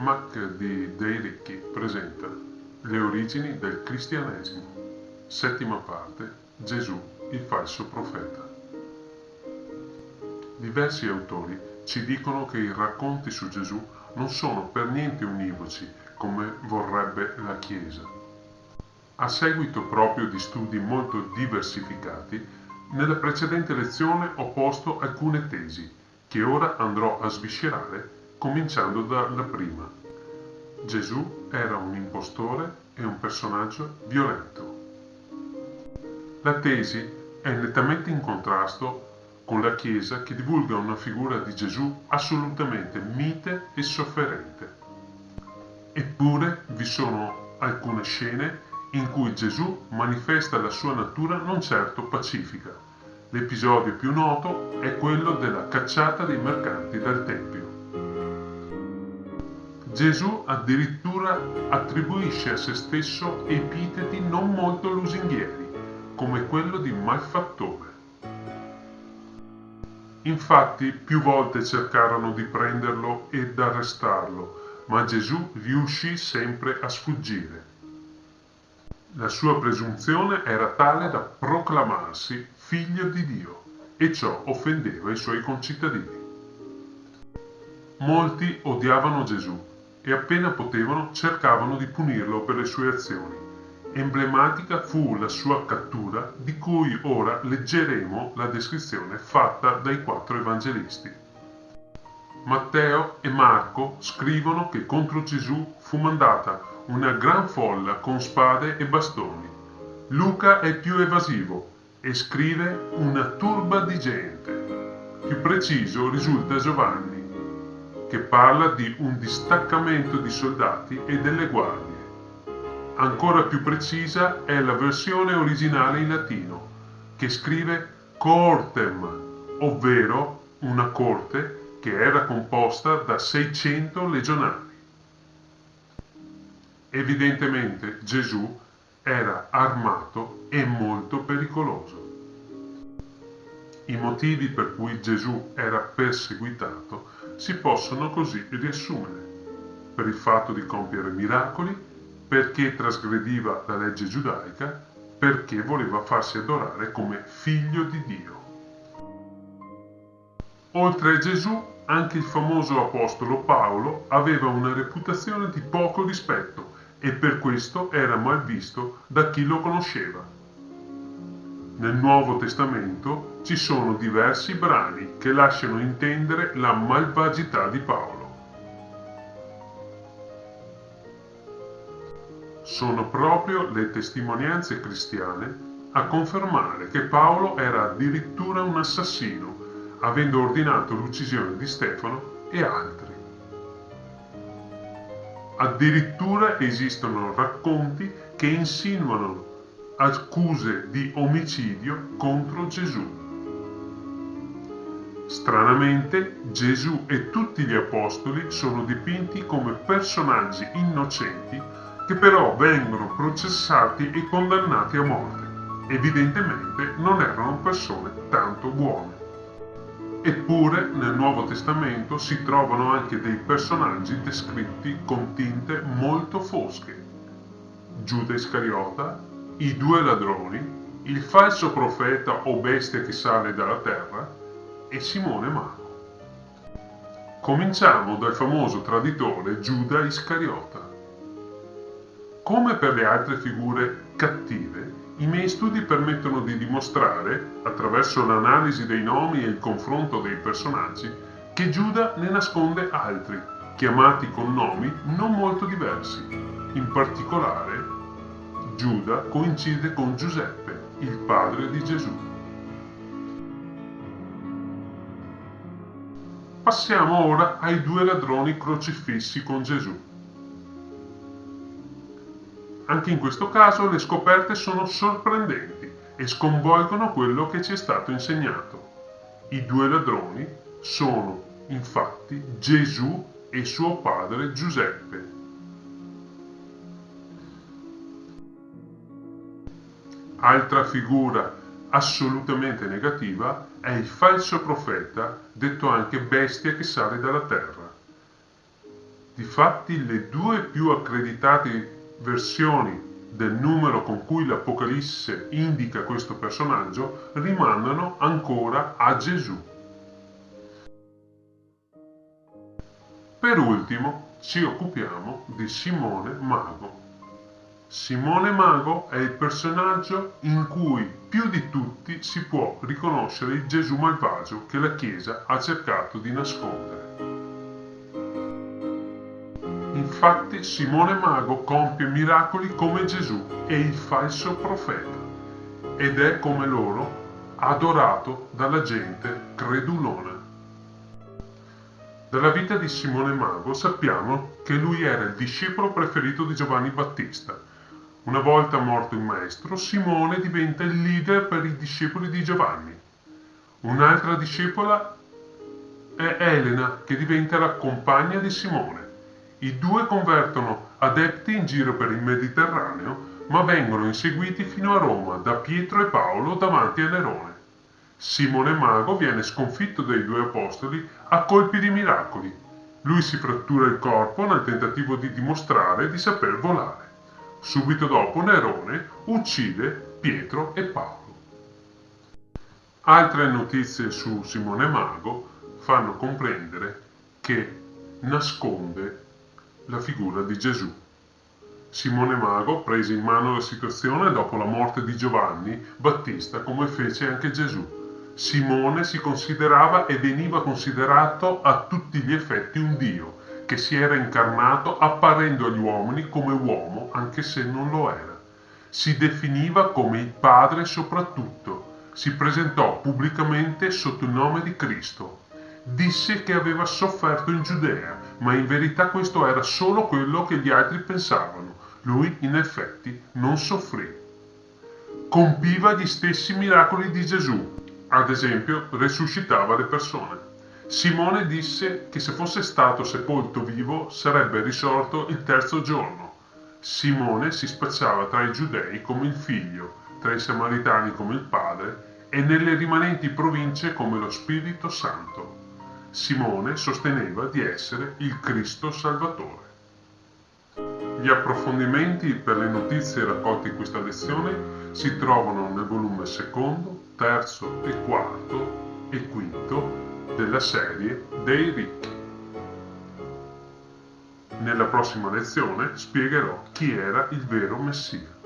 Mahdi dei Ricchi presenta le origini del cristianesimo. Settima parte: Gesù, il falso profeta. Diversi autori ci dicono che i racconti su Gesù non sono per niente univoci come vorrebbe la Chiesa. A seguito proprio di studi molto diversificati, nella precedente lezione ho posto alcune tesi che ora andrò a sviscerare cominciando dalla prima. Gesù era un impostore e un personaggio violento. La tesi è nettamente in contrasto con la Chiesa che divulga una figura di Gesù assolutamente mite e sofferente. Eppure vi sono alcune scene in cui Gesù manifesta la sua natura non certo pacifica. L'episodio più noto è quello della cacciata dei mercanti dal Tempio. Gesù addirittura attribuisce a se stesso epiteti non molto lusinghieri, come quello di malfattore. Infatti più volte cercarono di prenderlo ed arrestarlo, ma Gesù riuscì sempre a sfuggire. La sua presunzione era tale da proclamarsi figlio di Dio, e ciò offendeva i suoi concittadini. Molti odiavano Gesù e appena potevano cercavano di punirlo per le sue azioni. Emblematica fu la sua cattura, di cui ora leggeremo la descrizione fatta dai 4 evangelisti. Matteo e Marco scrivono che contro Gesù fu mandata una gran folla con spade e bastoni. Luca è più evasivo e scrive una turba di gente. Più preciso risulta Giovanni, che parla di un distaccamento di soldati e delle guardie. Ancora più precisa è la versione originale in latino, che scrive cohortem, ovvero una corte che era composta da 600 legionari. Evidentemente Gesù era armato e molto pericoloso. I motivi per cui Gesù era perseguitato si possono così riassumere: per il fatto di compiere miracoli, perché trasgrediva la legge giudaica, perché voleva farsi adorare come figlio di Dio. Oltre a Gesù, anche il famoso apostolo Paolo aveva una reputazione di poco rispetto e per questo era mal visto da chi lo conosceva. Nel Nuovo Testamento ci sono diversi brani che lasciano intendere la malvagità di Paolo. Sono proprio le testimonianze cristiane a confermare che Paolo era addirittura un assassino, avendo ordinato l'uccisione di Stefano e altri. Addirittura esistono racconti che insinuano accuse di omicidio contro Gesù. Stranamente, Gesù e tutti gli apostoli sono dipinti come personaggi innocenti che però vengono processati e condannati a morte. Evidentemente non erano persone tanto buone. Eppure nel Nuovo Testamento si trovano anche dei personaggi descritti con tinte molto fosche. Giuda Iscariota, i 2 ladroni, il falso profeta o bestia che sale dalla terra e Simone Mago. Cominciamo dal famoso traditore Giuda Iscariota. Come per le altre figure cattive, i miei studi permettono di dimostrare, attraverso l'analisi dei nomi e il confronto dei personaggi, che Giuda ne nasconde altri, chiamati con nomi non molto diversi. In particolare, Giuda coincide con Giuseppe, il padre di Gesù. Passiamo ora ai 2 ladroni crocifissi con Gesù. Anche in questo caso le scoperte sono sorprendenti e sconvolgono quello che ci è stato insegnato. I 2 ladroni sono infatti Gesù e suo padre Giuseppe. Altra figura assolutamente negativa è il falso profeta, detto anche bestia che sale dalla terra. Difatti le due più accreditate versioni del numero con cui l'Apocalisse indica questo personaggio rimandano ancora a Gesù. Per ultimo ci occupiamo di Simone Mago. Simone Mago è il personaggio in cui più di tutti si può riconoscere il Gesù malvagio che la Chiesa ha cercato di nascondere. Infatti Simone Mago compie miracoli come Gesù e il falso profeta ed è come loro adorato dalla gente credulona. Dalla vita di Simone Mago sappiamo che lui era il discepolo preferito di Giovanni Battista. Una volta morto il maestro, Simone diventa il leader per i discepoli di Giovanni. Un'altra discepola è Elena, che diventa la compagna di Simone. I due convertono adepti in giro per il Mediterraneo, ma vengono inseguiti fino a Roma da Pietro e Paolo davanti a Nerone. Simone Mago viene sconfitto dai due apostoli a colpi di miracoli. Lui si frattura il corpo nel tentativo di dimostrare di saper volare. Subito dopo Nerone uccide Pietro e Paolo. Altre notizie su Simone Mago fanno comprendere che nasconde la figura di Gesù. Simone Mago prese in mano la situazione dopo la morte di Giovanni Battista, come fece anche Gesù. Simone si considerava e veniva considerato a tutti gli effetti un Dio, che si era incarnato apparendo agli uomini come uomo, anche se non lo era. Si definiva come il Padre soprattutto. Si presentò pubblicamente sotto il nome di Cristo. Disse che aveva sofferto in Giudea, ma in verità questo era solo quello che gli altri pensavano. Lui, in effetti, non soffrì. Compiva gli stessi miracoli di Gesù. Ad esempio, resuscitava le persone. Simone disse che se fosse stato sepolto vivo sarebbe risorto il terzo giorno. Simone si spacciava tra i giudei come il figlio, tra i samaritani come il padre e nelle rimanenti province come lo Spirito Santo. Simone sosteneva di essere il Cristo Salvatore. Gli approfondimenti per le notizie raccolte in questa lezione si trovano nel volume secondo, terzo e quarto e quinto della serie dei ricchi. Nella prossima lezione spiegherò chi era il vero Messia.